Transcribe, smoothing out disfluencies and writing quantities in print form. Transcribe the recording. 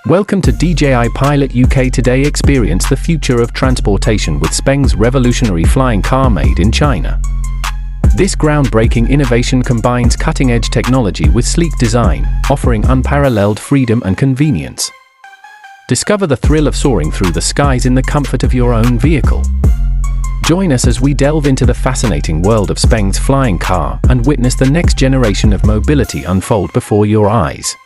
Welcome to DJI Pilot UK. Today experience the future of transportation with Speng's revolutionary flying car made in China. This groundbreaking innovation combines cutting-edge technology with sleek design, offering unparalleled freedom and convenience. Discover the thrill of soaring through the skies in the comfort of your own vehicle. Join us as we delve into the fascinating world of Speng's flying car and witness the next generation of mobility unfold before your eyes.